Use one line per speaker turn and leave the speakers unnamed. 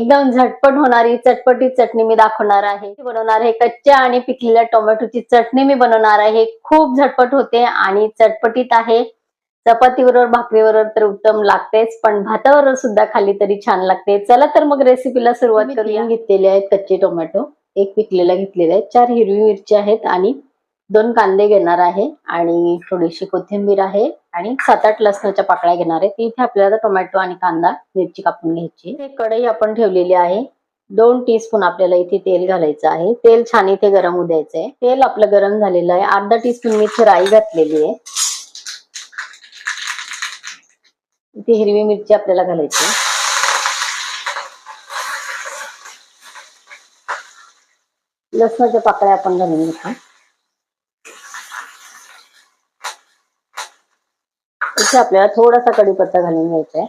एकदम झटपट होणारी चटपटीत चटणी मी दाखवणार आहे. बनवणार आहे कच्च्या आणि पिकलेल्या टोमॅटोची चटणी मी बनवणार आहे. खूप झटपट होते आणि चटपटीत आहे. चपातीबरोबर भाकरीबरोबर तर उत्तम लागतेच, पण भाताबरोबर सुद्धा खाली तरी छान लागते. चला तर मग रेसिपीला सुरुवात करूया. घेतलेले आहेत कच्चे टोमॅटो, एक पिकलेला घेतलेला आहे, 4 हिरवी मिरची आहेत आणि 2 कांदे घेणार आहे आणि थोडीशी कोथिंबीर आहे आणि 7-8 लसणाच्या पाकळ्या घेणार आहे. इथे आपल्याला टोमॅटो आणि कांदा मिरची कापून घ्यायची. हे कढई आपण ठेवलेली आहे. 2 टीस्पून आपल्याला इथे तेल घालायचं आहे. तेल छान इथे गरम होऊ द्यायचंय. तेल आपलं गरम झालेलं आहे. अर्धा टीस्पून मी इथे राई घातलेली आहे. इथे हिरवी मिरची आपल्याला घालायची. लसणाच्या पाकळ्या आपण घालून घेतो. इथे आपल्याला थोडासा कढीपत्ता घालून घ्यायचा आहे.